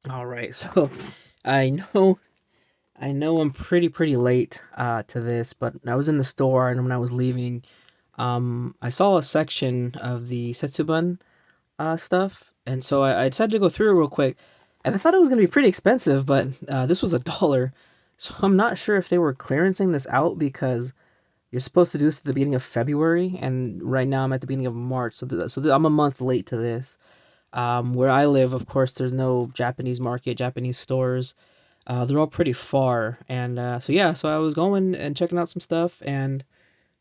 All right, so I know I'm pretty late to this, but I was in the store and when I was leaving, I saw a section of the Setsubun stuff, and so I decided to go through it real quick, and I thought it was gonna be pretty expensive, but this was $1, so I'm not sure if they were clearancing this out because you're supposed to do this at the beginning of February, and right now I'm at the beginning of March, I'm a month late to this. Where I live, of course, there's no Japanese market, Japanese stores. They're all pretty far, and so yeah, so I was going and checking out some stuff, and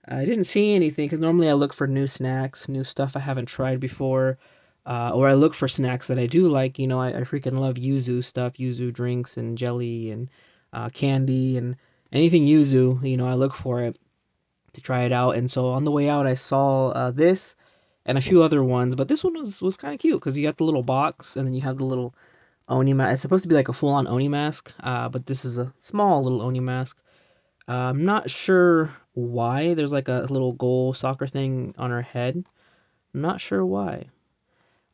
I didn't see anything because normally I look for new snacks, new stuff I haven't tried before, or I look for snacks that I do like. I freaking love yuzu stuff, yuzu drinks and jelly and candy and anything yuzu. I look for it to try it out. And so on the way out, I saw this and a few other ones, but this one was kind of cute because you got the little box and then you have the little Oni mask. It's supposed to be like a full on Oni mask, but this is a small little Oni mask. I'm not sure why there's like a little goal soccer thing on her head. I'm not sure why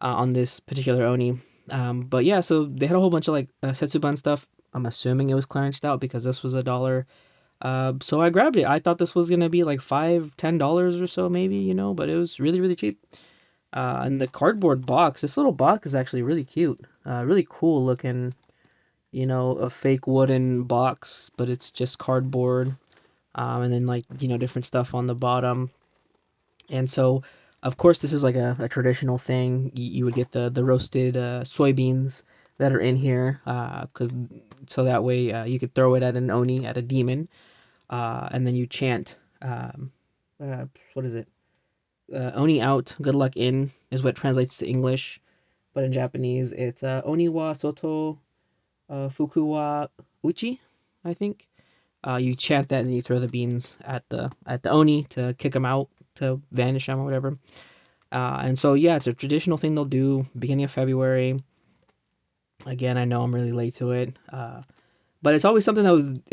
on this particular Oni. But yeah, so they had a whole bunch of like Setsubun stuff. I'm assuming it was clearanced out because this was $1. So I grabbed it. I thought this was gonna be like $5, $10 or so, maybe, but it was really, really cheap. And the cardboard box, this little box is actually really cute. Really cool looking, a fake wooden box, but it's just cardboard. And then like, different stuff on the bottom. And so, of course, this is like a traditional thing. You would get the roasted soybeans that are in here, so that way you could throw it at an oni, at a demon, and then you chant, what is it? Oni out, good luck in, is what translates to English, but in Japanese it's Oni wa soto, fuku wa uchi, I think. You chant that and you throw the beans at the oni to kick them out, to vanish them or whatever. And so yeah, it's a traditional thing they'll do beginning of February. Again, I know I'm really late to it, but it's always something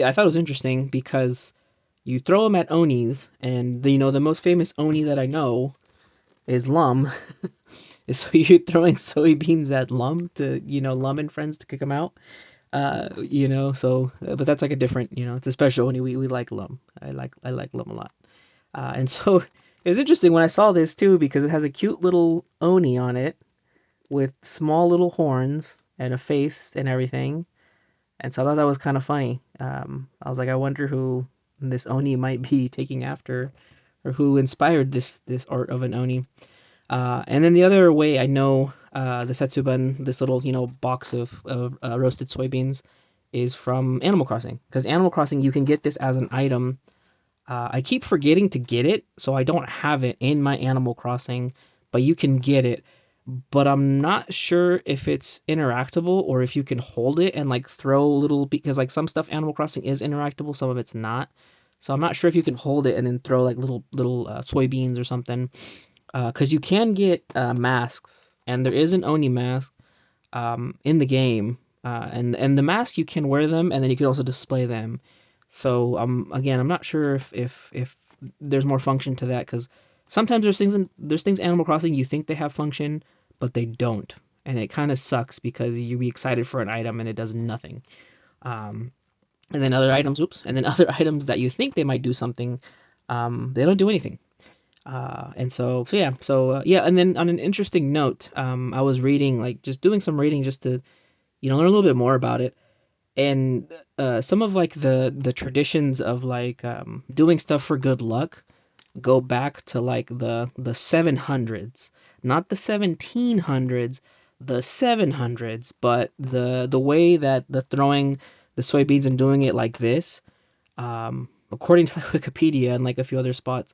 I thought was interesting because you throw them at onis, and the most famous oni that I know is Lum. So you're throwing soybeans at Lum to Lum and friends to kick him out. But that's like a different, it's a special oni. We like Lum. I like Lum a lot. And so it was interesting when I saw this too because it has a cute little oni on it with small little horns and a face and everything. And so I thought that was kind of funny. I was like, I wonder who this oni might be taking after, or who inspired this art of an oni. And then the other way I know the Setsubun, this little box of roasted soybeans, is from Animal Crossing. Because Animal Crossing, you can get this as an item. I keep forgetting to get it, so I don't have it in my Animal Crossing, but you can get it. But I'm not sure if it's interactable or if you can hold it and like throw little, because like some stuff Animal Crossing is interactable, some of it's not. So I'm not sure if you can hold it and then throw like little soybeans or something. Because you can get masks, and there is an Oni mask in the game, and the mask you can wear them, and then you can also display them. So again, I'm not sure if there's more function to that because sometimes there's things Animal Crossing you think they have function, but they don't, and it kind of sucks because you be excited for an item and it does nothing. Um, and then other items, oops, and then other items that you think they might do something, they don't do anything. And so yeah, and then on an interesting note, I was reading, like just doing some reading just to learn a little bit more about it, and some of like the traditions of like doing stuff for good luck go back to like the 700s, not the 1700s, the 700s, but the way that the throwing the soybeans and doing it like this, according to like Wikipedia and like a few other spots,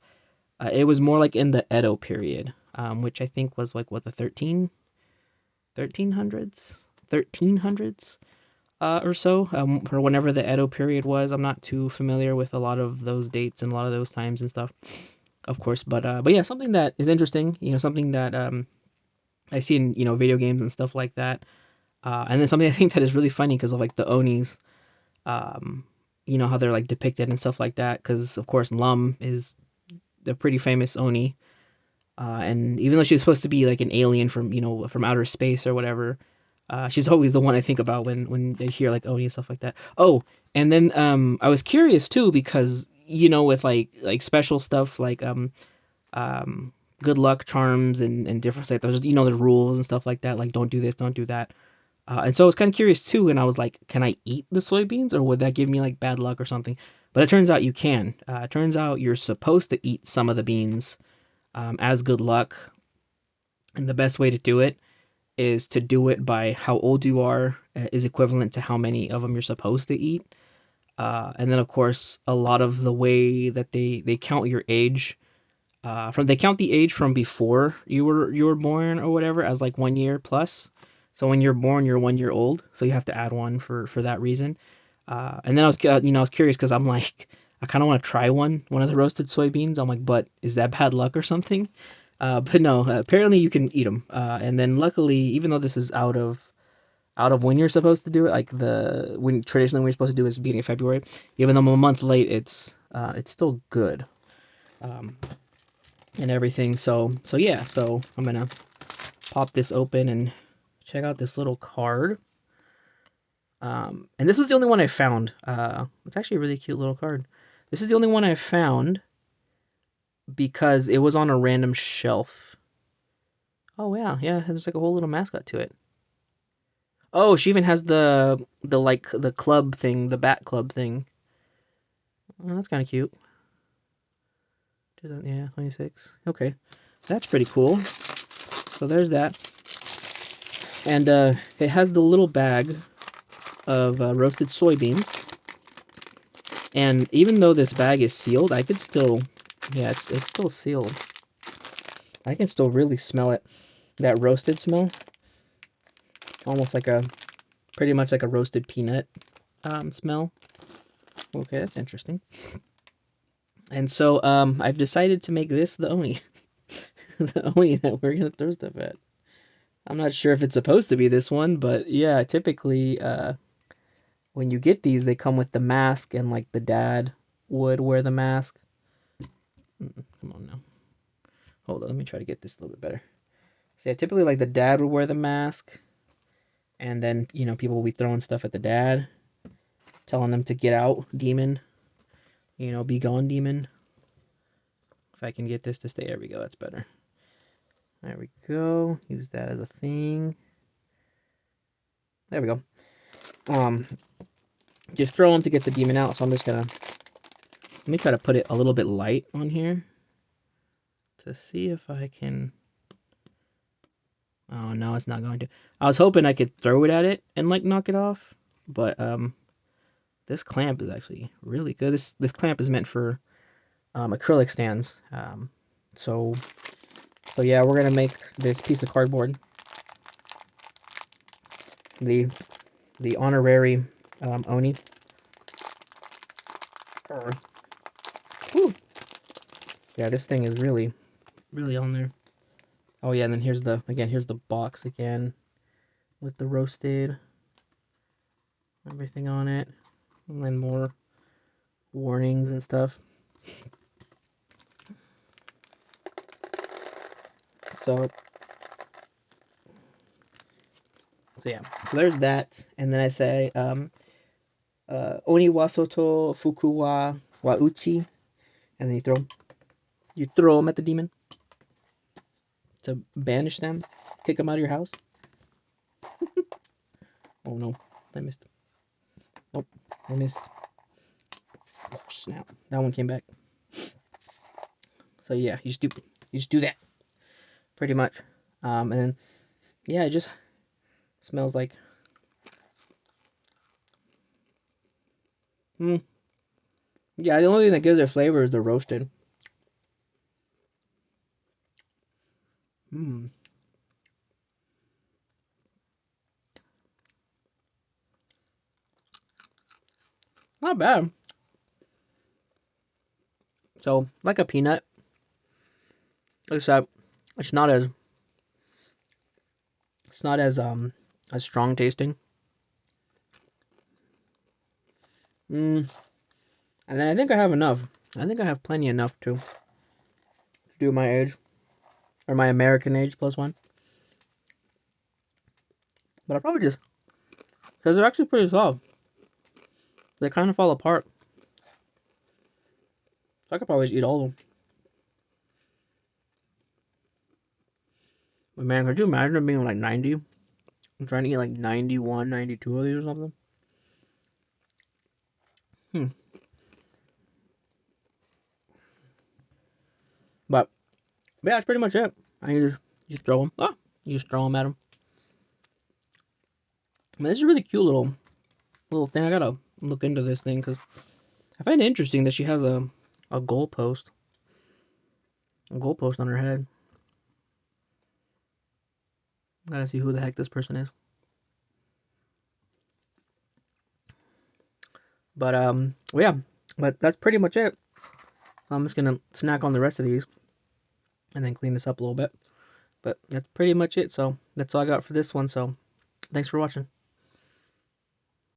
it was more like in the Edo period, which I think was like what, the 1300s, 1300s or so, or whenever the Edo period was. I'm not too familiar with a lot of those dates and a lot of those times and stuff, of course. But yeah, something that is interesting, something that I see in video games and stuff like that, and then something I think that is really funny because of like the Onis, um, how they're like depicted and stuff like that. Because of course Lum is the pretty famous Oni. And even though she's supposed to be like an alien from from outer space or whatever, She's always the one I think about when they hear like Oni and stuff like that. Oh, and then I was curious too because with like special stuff like um good luck charms and different like there's rules and stuff like that, like don't do this, don't do that. And so I was kind of curious too, and I was like, can I eat the soybeans or would that give me like bad luck or something? But it turns out you can. It turns out you're supposed to eat some of the beans as good luck, and the best way to do it is to do it by how old you are is equivalent to how many of them you're supposed to eat. And then of course a lot of the way that they count your age they count the age from before you were born or whatever as like 1 year plus. So when you're born, you're 1 year old. So you have to add one for that reason. And then I was curious because I'm like, I kind of want to try one of the roasted soybeans. I'm like, but is that bad luck or something? But no, apparently you can eat them. And then luckily, even though this is out of when you're supposed to do it, like when traditionally when you're supposed to do it is beginning of February. Even though I'm a month late, it's still good. Um, and everything. So yeah, so I'm gonna pop this open and check out this little card. And this was the only one I found. It's actually a really cute little card. This is the only one I found because it was on a random shelf. Oh yeah, there's like a whole little mascot to it. Oh, she even has the club thing, the bat club thing. Oh, that's kind of cute. Yeah, 26. Okay, that's pretty cool. So there's that. And it has the little bag of roasted soybeans. And even though this bag is sealed, I could still, yeah, it's still sealed. I can still really smell it. That roasted smell. Almost like pretty much like a roasted peanut smell. Okay, that's interesting. And so I've decided to make this the Oni. The Oni that we're going to throw stuff at. I'm not sure if it's supposed to be this one, but yeah, typically when you get these, they come with the mask, and like the dad would wear the mask. Come on now. Hold on, let me try to get this a little bit better. So yeah, typically like the dad would wear the mask, and then people will be throwing stuff at the dad, telling them to get out, demon. Be gone, demon. If I can get this to stay, there we go. That's better. There we go. Use that as a thing. There we go. Just throw them to get the demon out. So I'm just gonna let me try to put it a little bit light on here to see if I can. Oh no, it's not going to. I was hoping I could throw it at it and like knock it off, but this clamp is actually really good. This clamp is meant for acrylic stands. So yeah, we're gonna make this piece of cardboard the honorary Oni. Whew. Yeah, this thing is really on there. Oh yeah, and then here's the box again with the roasted everything on it, and then more warnings and stuff. So yeah, so there's that, and then I say Oni wa soto fuku wa uchi, and then you throw them at the demon to banish them, kick them out of your house. Oh no, I missed. Nope, I missed. Oh snap, that one came back. So yeah, you just do that, pretty much. And then yeah, it just smells like. Yeah, the only thing that gives it flavor is the roasted. Not bad. So, like a peanut, except it's not as as strong tasting. And then I think I have enough. I think I have plenty enough to do my age, or my American age plus one. But I probably just, because they're actually pretty soft. They kind of fall apart. So I could probably just eat all of them. But man, could you imagine them being like 90? I'm trying to eat like 91, 92 of these or something. But yeah, that's pretty much it. I just throw them. Ah, you just throw them at them. I mean, this is a really cute little thing. I gotta look into this thing because I find it interesting that she has a goalpost on her head. Gotta see who the heck this person is. But well, yeah. But that's pretty much it. I'm just gonna snack on the rest of these and then clean this up a little bit. But that's pretty much it. So that's all I got for this one. So thanks for watching.